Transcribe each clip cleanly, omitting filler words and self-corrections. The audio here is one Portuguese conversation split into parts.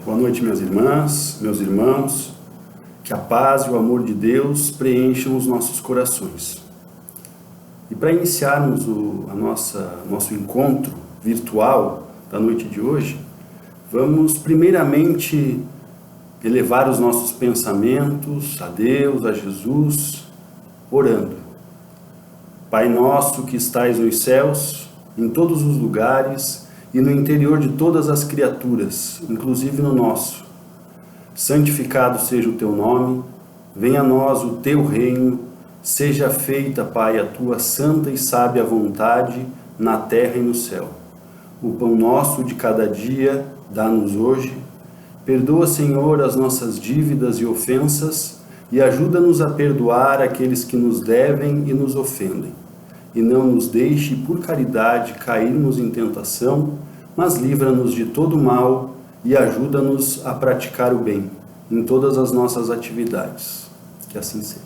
Boa noite, minhas irmãs, meus irmãos. Que a paz e o amor de Deus preencham os nossos corações. E para iniciarmos nosso encontro virtual da noite de hoje, vamos primeiramente elevar os nossos pensamentos a Deus, a Jesus, orando. Pai nosso que estais nos céus, em todos os lugares e no interior de todas as criaturas, inclusive no nosso. Santificado seja o teu nome, venha a nós o teu reino, seja feita, Pai, a tua santa e sábia vontade, na terra e no céu. O pão nosso de cada dia, dá-nos hoje. Perdoa, Senhor, as nossas dívidas e ofensas, e ajuda-nos a perdoar aqueles que nos devem e nos ofendem. E não nos deixe, por caridade, cairmos em tentação, mas livra-nos de todo mal e ajuda-nos a praticar o bem em todas as nossas atividades. Que assim seja.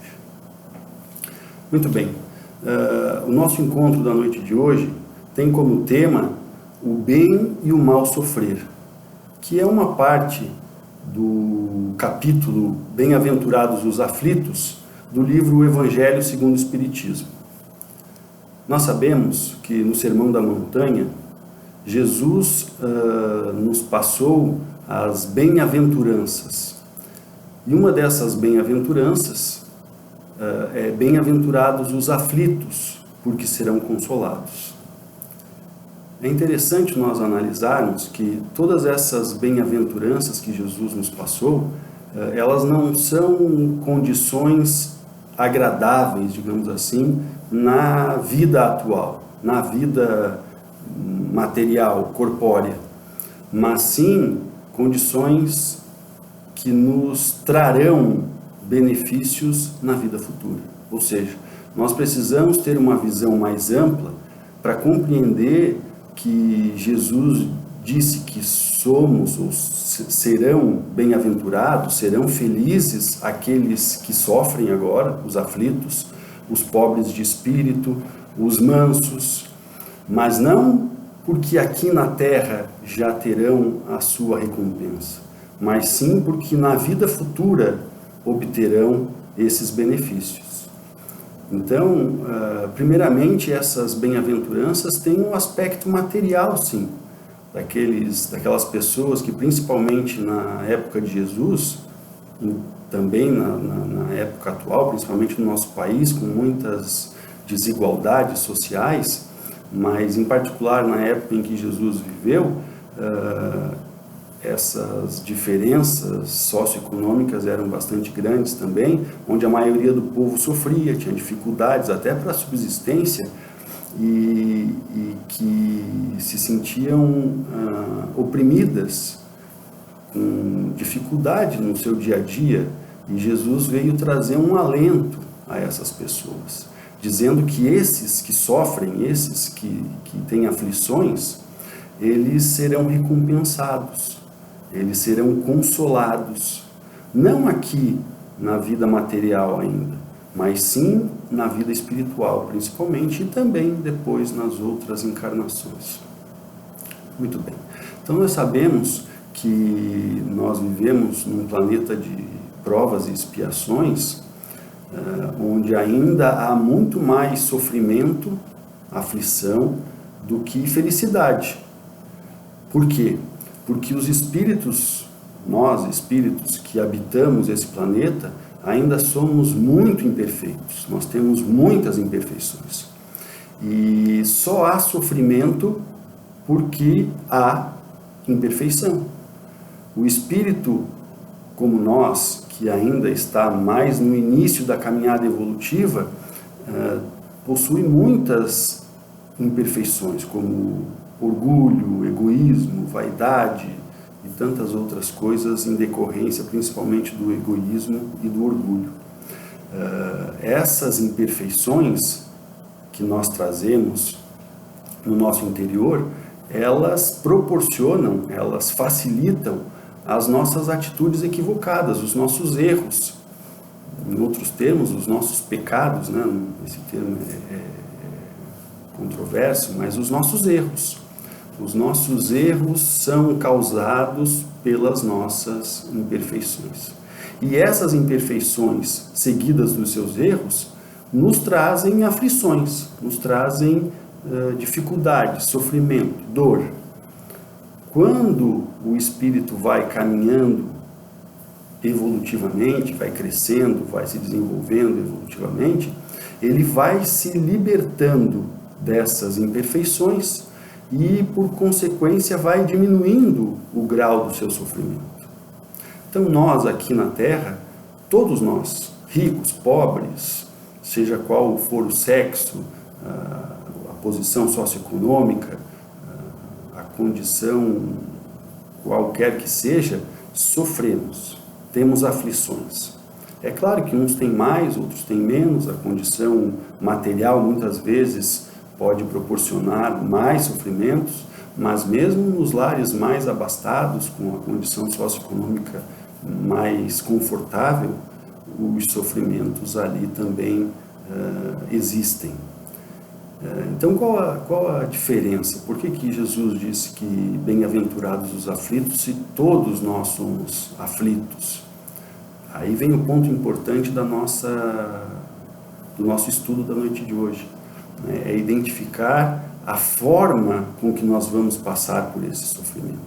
Muito bem. O nosso encontro da noite de hoje tem como tema o bem e o mal sofrer, que é uma parte do capítulo Bem-aventurados os aflitos do livro O Evangelho segundo o Espiritismo. Nós sabemos que no Sermão da Montanha, Jesus nos passou as bem-aventuranças. E uma dessas bem-aventuranças é bem-aventurados os aflitos, porque serão consolados. É interessante nós analisarmos que todas essas bem-aventuranças que Jesus nos passou, elas não são condições agradáveis, digamos assim, na vida atual, na vida material, corpórea, mas sim condições que nos trarão benefícios na vida futura. Ou seja, nós precisamos ter uma visão mais ampla para compreender que Jesus disse que somos ou serão bem-aventurados, serão felizes aqueles que sofrem agora, os aflitos, os pobres de espírito, os mansos, mas não porque aqui na terra já terão a sua recompensa, mas sim porque na vida futura obterão esses benefícios. Então, primeiramente, essas bem-aventuranças têm um aspecto material, sim, daquelas pessoas que, principalmente na época de Jesus, e também na época atual, principalmente no nosso país, com muitas desigualdades sociais, mas em particular na época em que Jesus viveu, essas diferenças socioeconômicas eram bastante grandes também, onde a maioria do povo sofria, tinha dificuldades até para a subsistência e que se sentiam oprimidas, com dificuldade no seu dia a dia, e Jesus veio trazer um alento a essas pessoas, dizendo que esses que sofrem, esses que têm aflições, eles serão recompensados, eles serão consolados, não aqui na vida material ainda, mas sim na vida espiritual, principalmente, e também depois nas outras encarnações. Muito bem. Então nós sabemos que nós vivemos num planeta de provas e expiações, onde ainda há muito mais sofrimento, aflição, do que felicidade. Por quê? Porque os espíritos, nós espíritos que habitamos esse planeta, ainda somos muito imperfeitos, nós temos muitas imperfeições. E só há sofrimento porque há imperfeição. O espírito, como nós, que ainda está mais no início da caminhada evolutiva, possui muitas imperfeições, como orgulho, egoísmo, vaidade e tantas outras coisas em decorrência principalmente do egoísmo e do orgulho. Essas imperfeições que nós trazemos no nosso interior, elas proporcionam, elas facilitam as nossas atitudes equivocadas, os nossos erros. Em outros termos, os nossos pecados, né? Esse termo é controverso, mas os nossos erros. Os nossos erros são causados pelas nossas imperfeições. E essas imperfeições, seguidas dos seus erros, nos trazem aflições, nos trazem dificuldades, sofrimento, dor. Quando o espírito vai caminhando evolutivamente, vai crescendo, vai se desenvolvendo evolutivamente, ele vai se libertando dessas imperfeições e, por consequência, vai diminuindo o grau do seu sofrimento. Então, nós aqui na Terra, todos nós, ricos, pobres, seja qual for o sexo, a posição socioeconômica, a condição qualquer que seja, sofremos, temos aflições. É claro que uns têm mais, outros têm menos, a condição material muitas vezes pode proporcionar mais sofrimentos, mas mesmo nos lares mais abastados, com a condição socioeconômica mais confortável, os sofrimentos ali também existem. Então, qual a diferença? Por que Jesus disse que bem-aventurados os aflitos se todos nós somos aflitos? Aí vem o ponto importante do nosso estudo da noite de hoje. É identificar a forma com que nós vamos passar por esse sofrimento.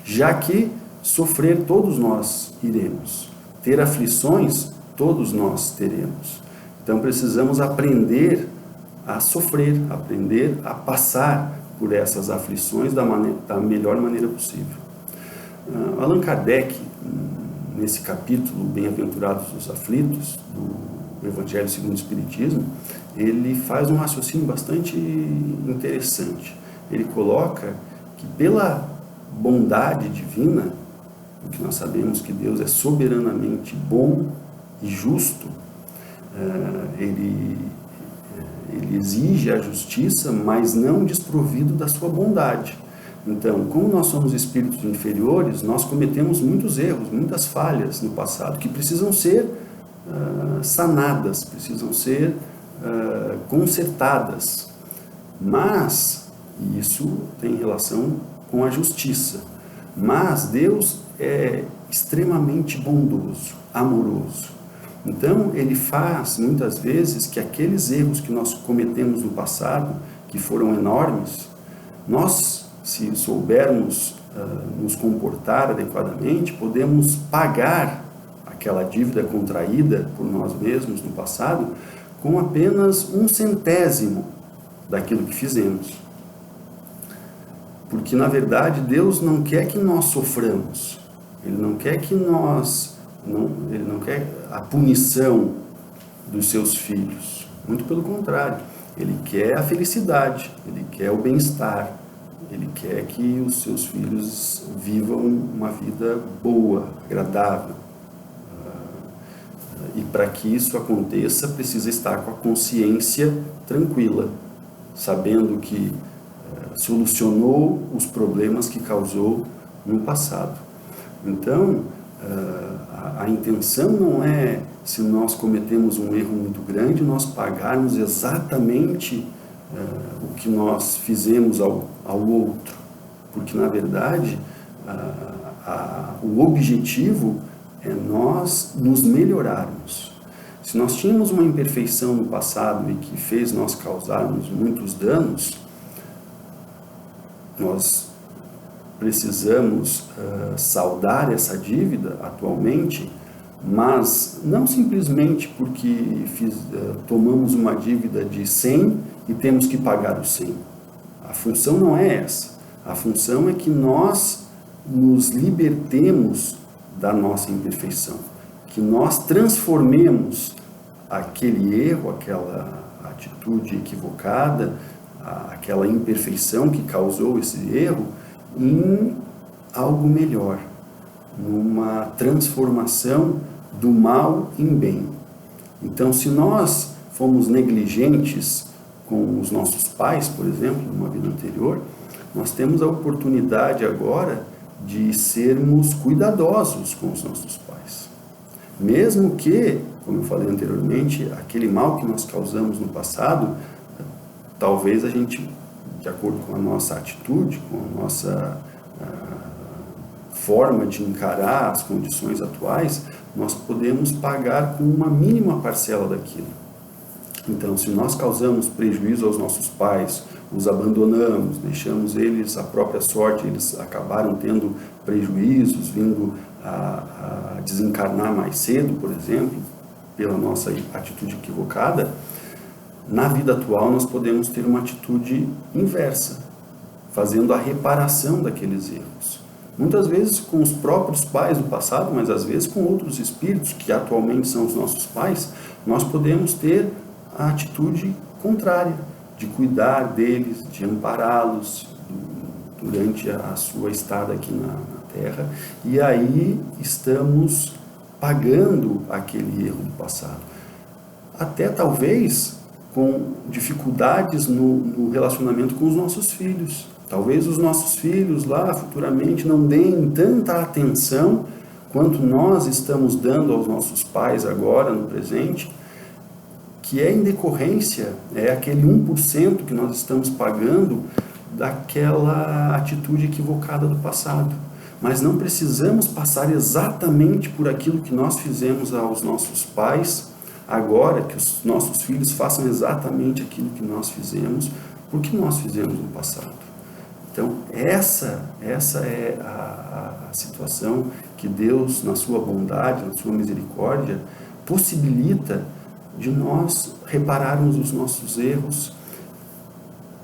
Já que sofrer todos nós iremos, ter aflições todos nós teremos. Então precisamos aprender a sofrer, aprender a passar por essas aflições da melhor maneira possível. Allan Kardec, nesse capítulo Bem-aventurados os aflitos, do Evangelho segundo o Espiritismo, ele faz um raciocínio bastante interessante. Ele coloca que pela bondade divina, porque nós sabemos que Deus é soberanamente bom e justo, ele exige a justiça, mas não desprovido da sua bondade. Então, como nós somos espíritos inferiores, nós cometemos muitos erros, muitas falhas no passado, que precisam ser sanadas, precisam ser consertadas. Mas, isso tem relação com a justiça, mas Deus é extremamente bondoso, amoroso. Então, ele faz, muitas vezes, que aqueles erros que nós cometemos no passado, que foram enormes, nós, se soubermos nos comportar adequadamente, podemos pagar aquela dívida contraída por nós mesmos no passado com apenas 1/100º daquilo que fizemos. Porque, na verdade, Deus não quer que nós soframos. Ele não quer que ele não quer a punição dos seus filhos. Muito pelo contrário. Ele quer a felicidade, ele quer o bem-estar. Ele quer que os seus filhos vivam uma vida boa, agradável. E para que isso aconteça, precisa estar com a consciência tranquila, sabendo que solucionou os problemas que causou no passado. Então, a intenção não é, se nós cometemos um erro muito grande, nós pagarmos exatamente o que nós fizemos ao outro, porque na verdade o objetivo é nós nos melhorarmos. Se nós tínhamos uma imperfeição no passado e que fez nós causarmos muitos danos, nós precisamos saldar essa dívida atualmente, mas não simplesmente porque tomamos uma dívida de 100 e temos que pagar os 100. A função não é essa. A função é que nós nos libertemos da nossa imperfeição, que nós transformemos aquele erro, aquela atitude equivocada, aquela imperfeição que causou esse erro, em algo melhor, numa transformação do mal em bem. Então, se nós fomos negligentes com os nossos pais, por exemplo, numa vida anterior, nós temos a oportunidade agora de sermos cuidadosos com os nossos pais. Mesmo que, como eu falei anteriormente, aquele mal que nós causamos no passado, talvez a gente de acordo com a nossa atitude, com a nossa forma de encarar as condições atuais, nós podemos pagar com uma mínima parcela daquilo. Então, se nós causamos prejuízo aos nossos pais, os abandonamos, deixamos eles à própria sorte, eles acabaram tendo prejuízos, vindo a desencarnar mais cedo, por exemplo, pela nossa atitude equivocada, na vida atual nós podemos ter uma atitude inversa, fazendo a reparação daqueles erros. Muitas vezes com os próprios pais do passado, mas às vezes com outros espíritos que atualmente são os nossos pais, nós podemos ter a atitude contrária, de cuidar deles, de ampará-los durante a sua estada aqui na Terra, e aí estamos pagando aquele erro do passado. Até talvez com dificuldades no relacionamento com os nossos filhos. Talvez os nossos filhos lá futuramente não deem tanta atenção quanto nós estamos dando aos nossos pais agora, no presente, que é em decorrência, é aquele 1% que nós estamos pagando daquela atitude equivocada do passado. Mas não precisamos passar exatamente por aquilo que nós fizemos aos nossos pais, agora que os nossos filhos façam exatamente aquilo que nós fizemos, porque nós fizemos no passado. Então, essa é a situação que Deus, na sua bondade, na sua misericórdia, possibilita de nós repararmos os nossos erros,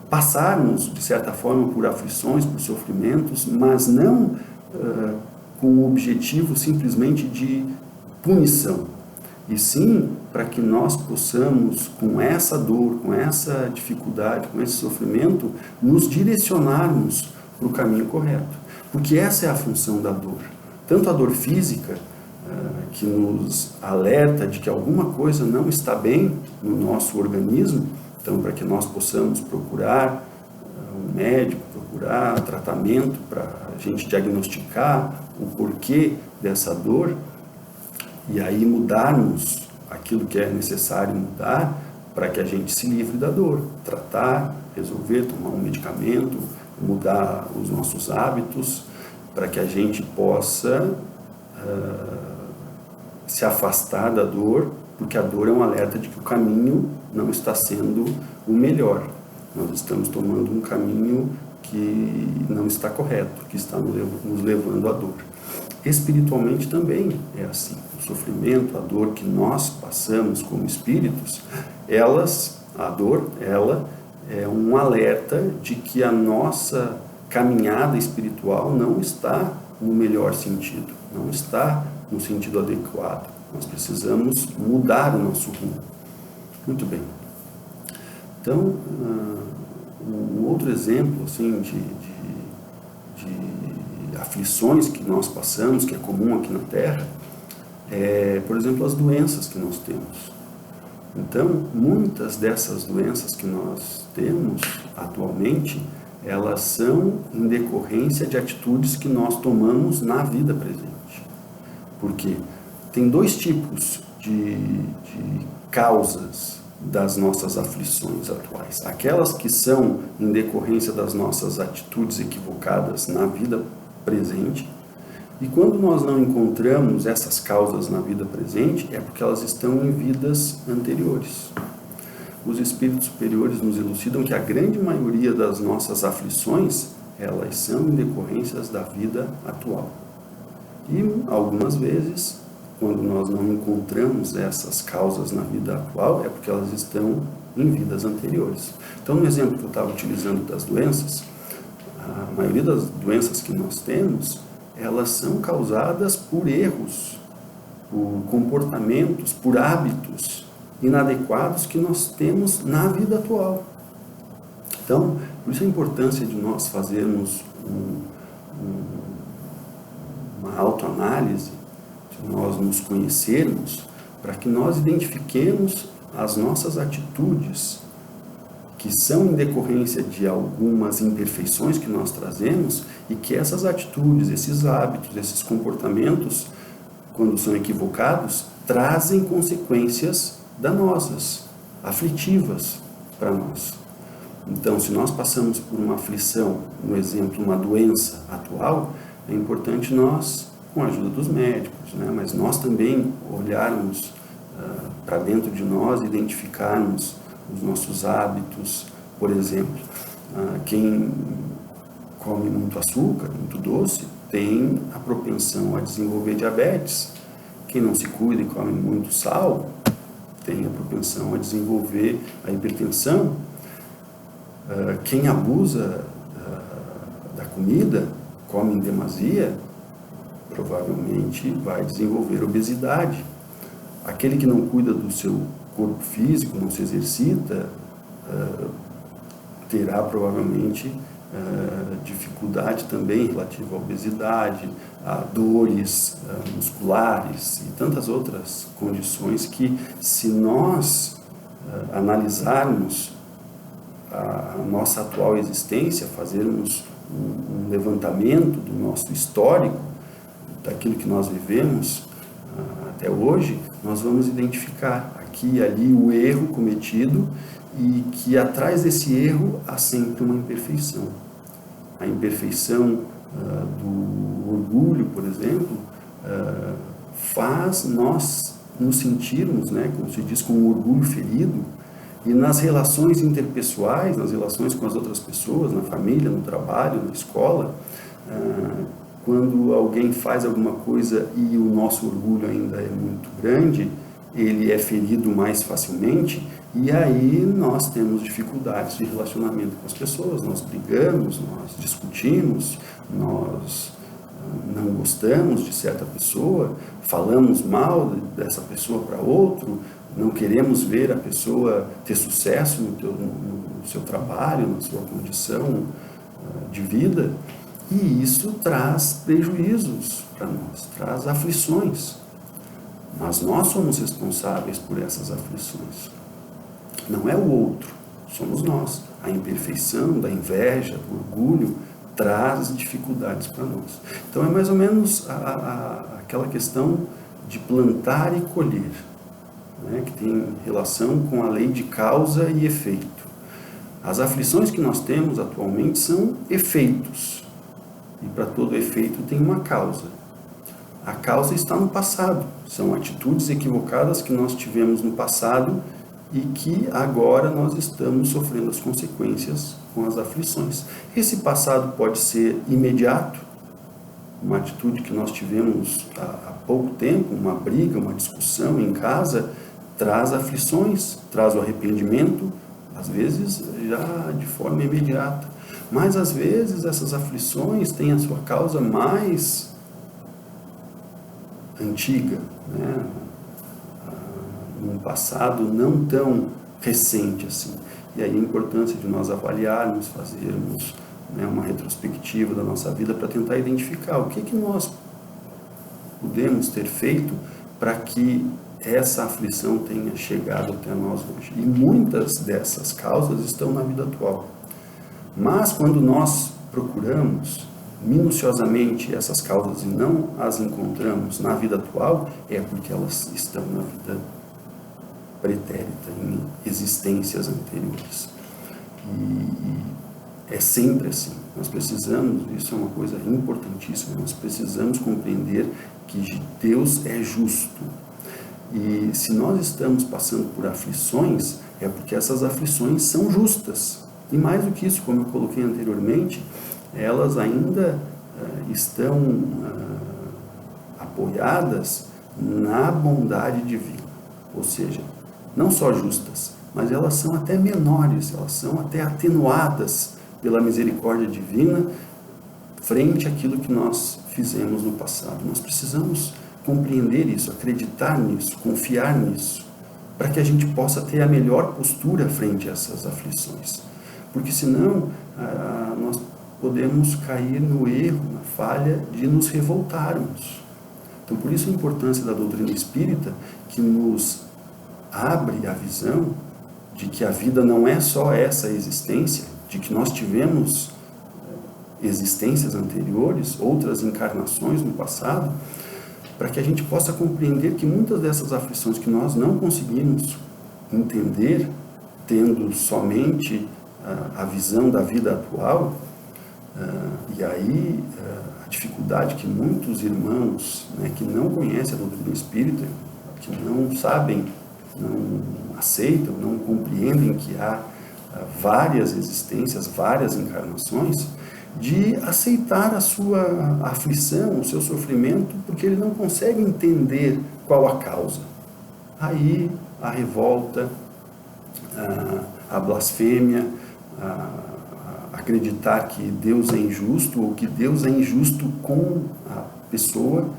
passarmos, de certa forma, por aflições, por sofrimentos, mas não com o objetivo simplesmente de punição, e sim para que nós possamos, com essa dor, com essa dificuldade, com esse sofrimento, nos direcionarmos para o caminho correto. Porque essa é a função da dor. Tanto a dor física, que nos alerta de que alguma coisa não está bem no nosso organismo, então para que nós possamos procurar um médico, procurar tratamento para a gente diagnosticar o porquê dessa dor, e aí mudarmos aquilo que é necessário mudar para que a gente se livre da dor, tratar, resolver, tomar um medicamento, mudar os nossos hábitos, para que a gente possa se afastar da dor, porque a dor é um alerta de que o caminho não está sendo o melhor. Nós estamos tomando um caminho que não está correto, que está nos levando à dor. Espiritualmente também é assim. O sofrimento, a dor que nós passamos como espíritos, a dor é um alerta de que a nossa caminhada espiritual não está no melhor sentido, não está no sentido adequado. Nós precisamos mudar o nosso rumo. Muito bem. Então, um outro exemplo assim, de aflições que nós passamos, que é comum aqui na Terra, é, por exemplo, as doenças que nós temos. Então, muitas dessas doenças que nós temos atualmente, elas são em decorrência de atitudes que nós tomamos na vida presente. Porque tem dois tipos de causas das nossas aflições atuais. Aquelas que são em decorrência das nossas atitudes equivocadas na vida presente, e quando nós não encontramos essas causas na vida presente, é porque elas estão em vidas anteriores. Os espíritos superiores nos elucidam que a grande maioria das nossas aflições, elas são em decorrências da vida atual. E algumas vezes, quando nós não encontramos essas causas na vida atual, é porque elas estão em vidas anteriores. Então, no exemplo que eu estava utilizando das doenças, a maioria das doenças que nós temos, elas são causadas por erros, por comportamentos, por hábitos inadequados que nós temos na vida atual. Então, por isso a importância de nós fazermos uma autoanálise, de nós nos conhecermos, para que nós identifiquemos as nossas atitudes que são em decorrência de algumas imperfeições que nós trazemos, e que essas atitudes, esses hábitos, esses comportamentos, quando são equivocados, trazem consequências danosas, aflitivas para nós. Então, se nós passamos por uma aflição, no exemplo, uma doença atual, é importante nós, com a ajuda dos médicos, né, mas nós também olharmos para dentro de nós, identificarmos os nossos hábitos. Por exemplo, quem come muito açúcar, muito doce, tem a propensão a desenvolver diabetes. Quem não se cuida e come muito sal, tem a propensão a desenvolver a hipertensão. Quem abusa da comida, come em demasia, provavelmente vai desenvolver obesidade. Aquele que não cuida do seu corpo físico, não se exercita, terá provavelmente dificuldade também relativa à obesidade, a dores musculares e tantas outras condições que, se nós analisarmos a nossa atual existência, fazermos um levantamento do nosso histórico, daquilo que nós vivemos até hoje, nós vamos identificar aqui e ali o erro cometido, e que atrás desse erro há sempre uma imperfeição. A imperfeição do orgulho, por exemplo, faz nós nos sentirmos, né, como se diz, com um orgulho ferido, e nas relações interpessoais, nas relações com as outras pessoas, na família, no trabalho, na escola, quando alguém faz alguma coisa e o nosso orgulho ainda é muito grande, ele é ferido mais facilmente, e aí nós temos dificuldades de relacionamento com as pessoas, nós brigamos, nós discutimos, nós não gostamos de certa pessoa, falamos mal dessa pessoa para outro, não queremos ver a pessoa ter sucesso no seu trabalho, na sua condição de vida, e isso traz prejuízos para nós, traz aflições. Mas nós somos responsáveis por essas aflições. Não é o outro, somos nós. A imperfeição da inveja, do orgulho, traz dificuldades para nós. Então é mais ou menos aquela questão de plantar e colher, né, que tem relação com a lei de causa e efeito. As aflições que nós temos atualmente são efeitos, e para todo efeito tem uma causa. A causa está no passado, são atitudes equivocadas que nós tivemos no passado e que agora nós estamos sofrendo as consequências com as aflições. Esse passado pode ser imediato, uma atitude que nós tivemos há pouco tempo, uma briga, uma discussão em casa, traz aflições, traz o arrependimento, às vezes já de forma imediata. Mas às vezes essas aflições têm a sua causa mais antiga, né? Num passado não tão recente assim. E aí a importância de nós avaliarmos, fazermos, né, uma retrospectiva da nossa vida para tentar identificar o que nós podemos ter feito para que essa aflição tenha chegado até nós hoje. E muitas dessas causas estão na vida atual. Mas quando nós procuramos minuciosamente essas causas e não as encontramos na vida atual, é porque elas estão na vida pretérita, em existências anteriores. E é sempre assim. Nós precisamos, isso é uma coisa importantíssima, nós precisamos compreender que Deus é justo. E se nós estamos passando por aflições, é porque essas aflições são justas. E mais do que isso, como eu coloquei anteriormente, elas ainda estão apoiadas na bondade divina. Ou seja, não só justas, mas elas são até menores, elas são até atenuadas pela misericórdia divina frente àquilo que nós fizemos no passado. Nós precisamos compreender isso, acreditar nisso, confiar nisso, para que a gente possa ter a melhor postura frente a essas aflições. Porque senão nós podemos cair no erro, na falha de nos revoltarmos. Então, por isso a importância da doutrina espírita, que nos abre a visão de que a vida não é só essa existência, de que nós tivemos existências anteriores, outras encarnações no passado, para que a gente possa compreender que muitas dessas aflições que nós não conseguimos entender, tendo somente a visão da vida atual, e aí a dificuldade que muitos irmãos, né, que não conhecem a doutrina espírita, que não sabem, não aceitam, não compreendem que há várias existências, várias encarnações, de aceitar a sua aflição, o seu sofrimento, porque ele não consegue entender qual a causa. Aí a revolta, a blasfêmia, acreditar que Deus é injusto ou que Deus é injusto com a pessoa,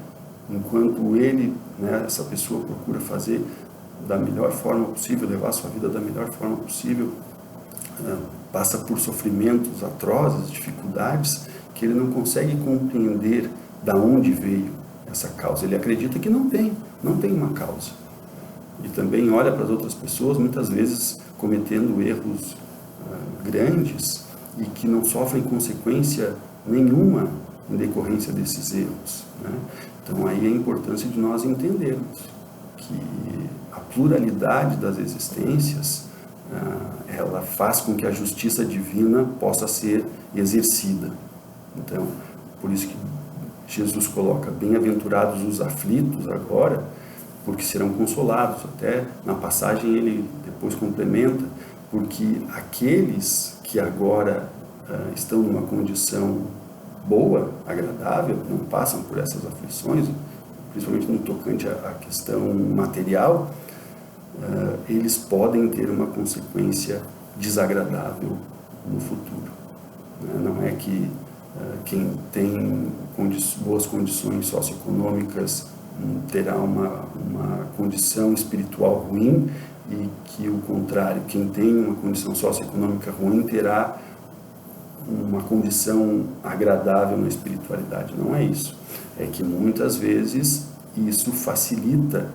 enquanto ele, né, essa pessoa procura fazer da melhor forma possível, levar a sua vida da melhor forma possível, passa por sofrimentos atrozes, dificuldades, que ele não consegue compreender da onde veio essa causa. Ele acredita que não tem uma causa. E também olha para as outras pessoas, muitas vezes cometendo erros grandes e que não sofrem consequência nenhuma em decorrência desses erros, né? Então aí a importância de nós entendermos que a pluralidade das existências, ela faz com que a justiça divina possa ser exercida. Então, por isso que Jesus coloca: bem-aventurados os aflitos agora, porque serão consolados. Até na passagem ele depois complementa: porque aqueles que agora estão numa condição boa, agradável, não passam por essas aflições, principalmente no tocante à questão material, eles podem ter uma consequência desagradável no futuro. Não é que quem tem boas condições socioeconômicas terá uma condição espiritual ruim, e que o contrário, quem tem uma condição socioeconômica ruim terá uma condição agradável na espiritualidade. Não é isso. É que muitas vezes isso facilita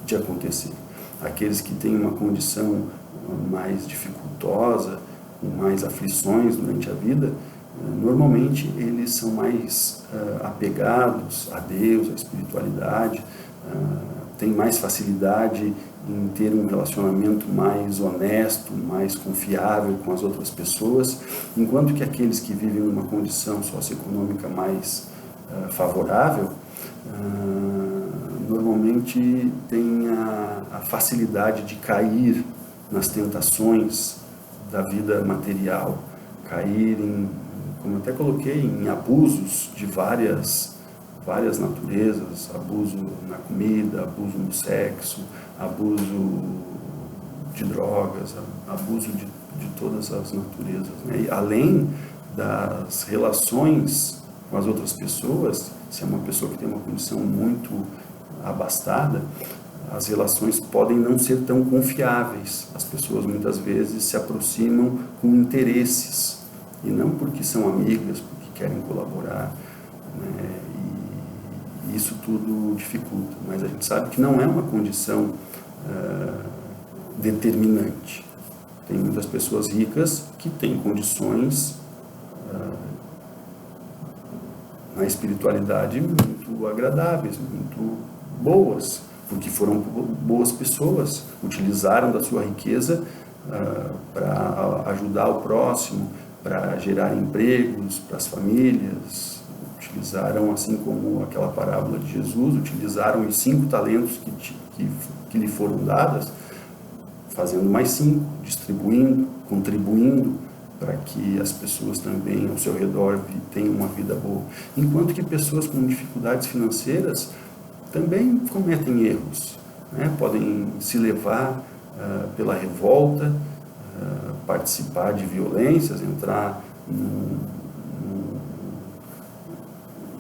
de acontecer. Aqueles que têm uma condição mais dificultosa, com mais aflições durante a vida, normalmente eles são mais apegados a Deus, à espiritualidade, têm mais facilidade em ter um relacionamento mais honesto, mais confiável com as outras pessoas, enquanto que aqueles que vivem numa condição socioeconômica mais favorável, normalmente têm a facilidade de cair nas tentações da vida material, cair em, como eu até coloquei, em abusos de várias naturezas: abuso na comida, abuso no sexo, abuso de drogas, abuso de todas as naturezas, né? E além das relações com as outras pessoas, se é uma pessoa que tem uma condição muito abastada, as relações podem não ser tão confiáveis. As pessoas muitas vezes se aproximam com interesses, e não porque são amigas, porque querem colaborar, né? E isso tudo dificulta, mas a gente sabe que não é uma condição determinante. Tem muitas pessoas ricas que têm condições na espiritualidade muito agradáveis, muito boas, porque foram boas pessoas, utilizaram da sua riqueza para ajudar o próximo, para gerar empregos para as famílias, utilizaram, assim como aquela parábola de Jesus, utilizaram os 5 talentos que lhe foram dadas, fazendo mais 5, distribuindo, contribuindo para que as pessoas também ao seu redor tenham uma vida boa. Enquanto que pessoas com dificuldades financeiras também cometem erros, né? Podem se levar pela revolta, participar de violências, entrar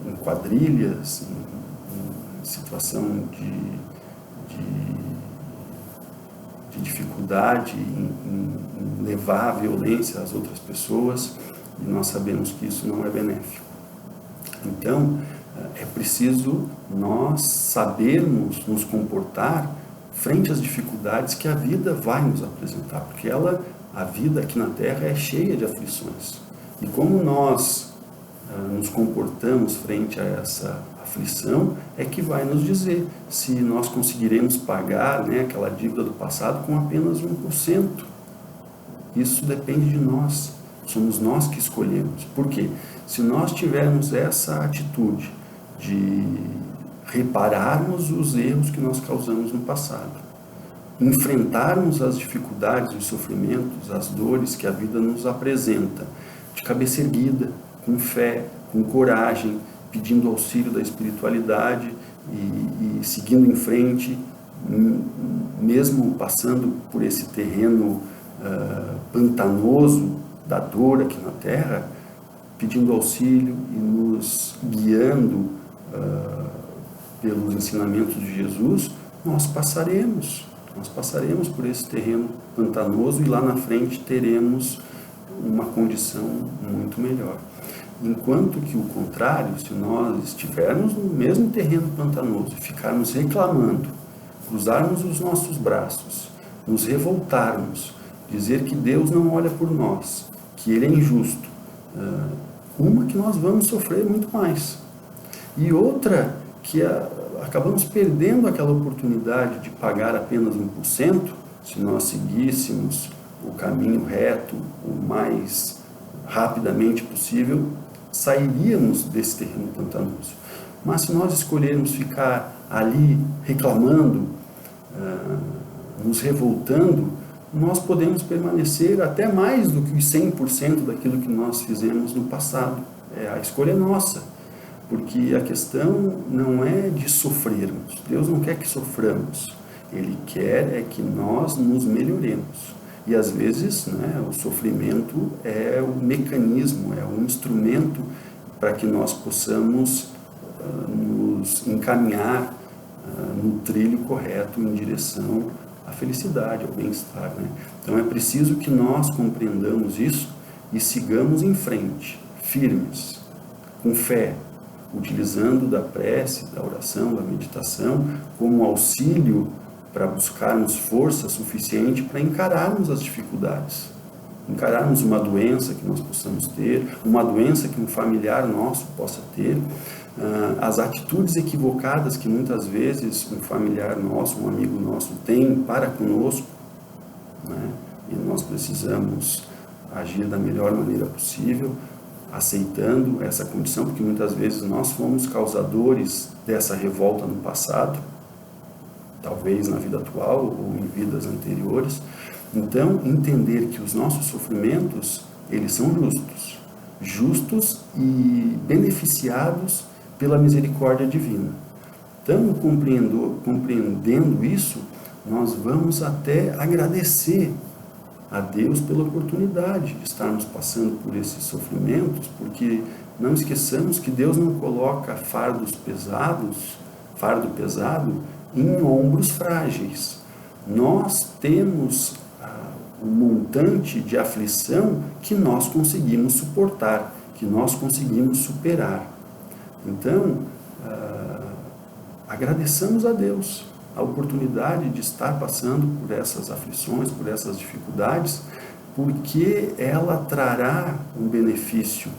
em quadrilhas, em situação de dificuldade em levar a violência às outras pessoas, e nós sabemos que isso não é benéfico. Então, é preciso nós sabermos nos comportar frente às dificuldades que a vida vai nos apresentar, porque a vida aqui na Terra é cheia de aflições. E como nós nos comportamos frente a essa aflição é que vai nos dizer se nós conseguiremos pagar, né, aquela dívida do passado com apenas 1%. Isso depende de nós. Somos nós que escolhemos. Por quê? Se nós tivermos essa atitude de repararmos os erros que nós causamos no passado, enfrentarmos as dificuldades, os sofrimentos, as dores que a vida nos apresenta, de cabeça erguida, com fé, com coragem, pedindo auxílio da espiritualidade e seguindo em frente, mesmo passando por esse terreno pantanoso da dor aqui na Terra, pedindo auxílio e nos guiando pelos ensinamentos de Jesus, nós passaremos por esse terreno pantanoso e lá na frente teremos uma condição muito melhor. Enquanto que o contrário, se nós estivermos no mesmo terreno pantanoso, ficarmos reclamando, cruzarmos os nossos braços, nos revoltarmos, dizer que Deus não olha por nós, que Ele é injusto, uma que nós vamos sofrer muito mais. E outra que acabamos perdendo aquela oportunidade de pagar apenas 1%, se nós seguíssemos o caminho reto, o mais rapidamente possível, sairíamos desse terreno pantanoso. Mas se nós escolhermos ficar ali reclamando, nos revoltando, nós podemos permanecer até mais do que os 100% daquilo que nós fizemos no passado. A escolha é nossa, porque a questão não é de sofrermos. Deus não quer que soframos. Ele quer é que nós nos melhoremos. E às vezes, o sofrimento é o mecanismo, é um instrumento para que nós possamos nos encaminhar no trilho correto em direção à felicidade, ao bem-estar. Então é preciso que nós compreendamos isso e sigamos em frente, firmes, com fé, utilizando da prece, da oração, da meditação como auxílio para buscarmos força suficiente para encararmos as dificuldades, encararmos uma doença que nós possamos ter, uma doença que um familiar nosso possa ter, as atitudes equivocadas que muitas vezes um familiar nosso, um amigo nosso tem para conosco, e nós precisamos agir da melhor maneira possível, aceitando essa condição, porque muitas vezes nós fomos causadores dessa revolta no passado, talvez na vida atual ou em vidas anteriores. Então, entender que os nossos sofrimentos, eles são justos e beneficiados pela misericórdia divina. Então, compreendendo isso, nós vamos até agradecer a Deus pela oportunidade de estarmos passando por esses sofrimentos, porque não esqueçamos que Deus não coloca fardo pesado em ombros frágeis. Nós temos um montante de aflição que nós conseguimos suportar, que nós conseguimos superar. Então, agradeçamos a Deus a oportunidade de estar passando por essas aflições, por essas dificuldades, porque ela trará um benefício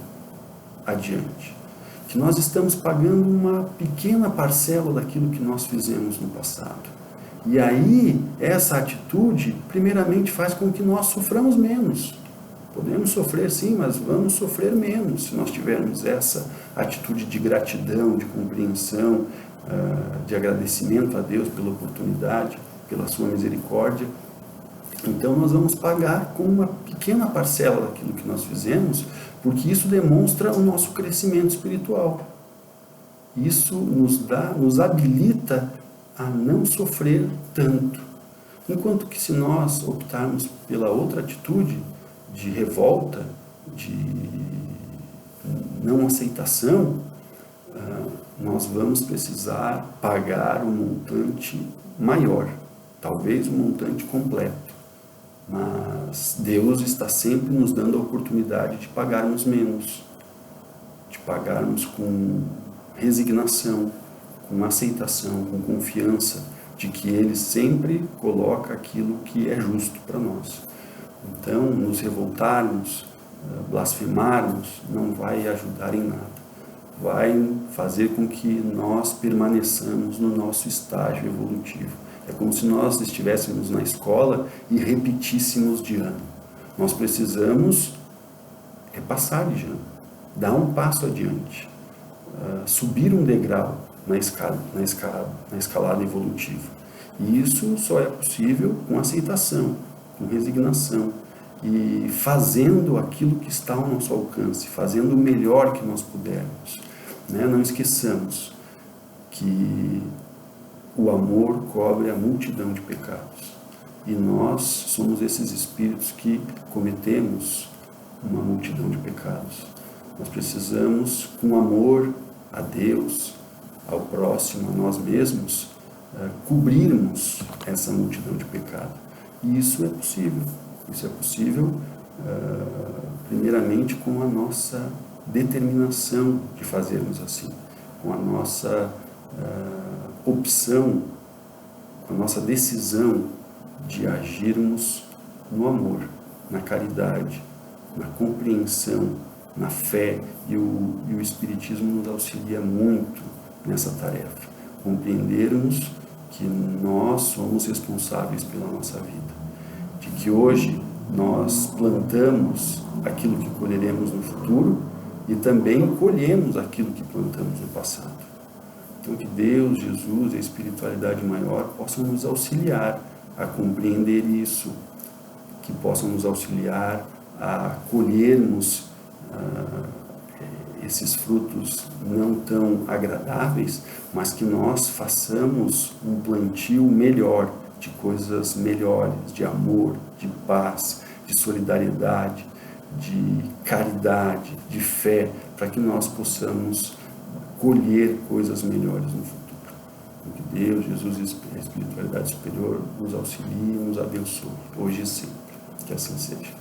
adiante. Que nós estamos pagando uma pequena parcela daquilo que nós fizemos no passado. E aí, essa atitude, primeiramente, faz com que nós soframos menos. Podemos sofrer sim, mas vamos sofrer menos se nós tivermos essa atitude de gratidão, de compreensão, de agradecimento a Deus pela oportunidade, pela sua misericórdia. Então nós vamos pagar com uma pequena parcela daquilo que nós fizemos, porque isso demonstra o nosso crescimento espiritual. Isso nos habilita a não sofrer tanto. Enquanto que se nós optarmos pela outra atitude de revolta, de não aceitação, nós vamos precisar pagar um montante maior, talvez um montante completo. Mas Deus está sempre nos dando a oportunidade de pagarmos menos, de pagarmos com resignação, com aceitação, com confiança de que Ele sempre coloca aquilo que é justo para nós. Então, nos revoltarmos, blasfemarmos, não vai ajudar em nada. Vai fazer com que nós permaneçamos no nosso estágio evolutivo. É como se nós estivéssemos na escola e repetíssemos de ano. Nós precisamos passar de ano, dar um passo adiante, subir um degrau na escalada evolutiva. E isso só é possível com aceitação, com resignação e fazendo aquilo que está ao nosso alcance, fazendo o melhor que nós pudermos. Não esqueçamos que o amor cobre a multidão de pecados. E nós somos esses espíritos que cometemos uma multidão de pecados. Nós precisamos, com amor a Deus, ao próximo, a nós mesmos, cobrirmos essa multidão de pecado. E isso é possível. Isso é possível, primeiramente, com a nossa determinação de fazermos assim, com a nossa opção, com a nossa decisão de agirmos no amor, na caridade, na compreensão, na fé, e o Espiritismo nos auxilia muito nessa tarefa, compreendermos que nós somos responsáveis pela nossa vida, de que hoje nós plantamos aquilo que colheremos no futuro e também colhemos aquilo que plantamos no passado. Então que Deus, Jesus e a espiritualidade maior possam nos auxiliar a compreender isso, que possam nos auxiliar a colhermos esses frutos não tão agradáveis, mas que nós façamos um plantio melhor, de coisas melhores, de amor, de paz, de solidariedade, de caridade, de fé, para que nós possamos colher coisas melhores no futuro. Que Deus, Jesus e a espiritualidade superior nos auxilie e nos abençoe, hoje e sempre. Que assim seja.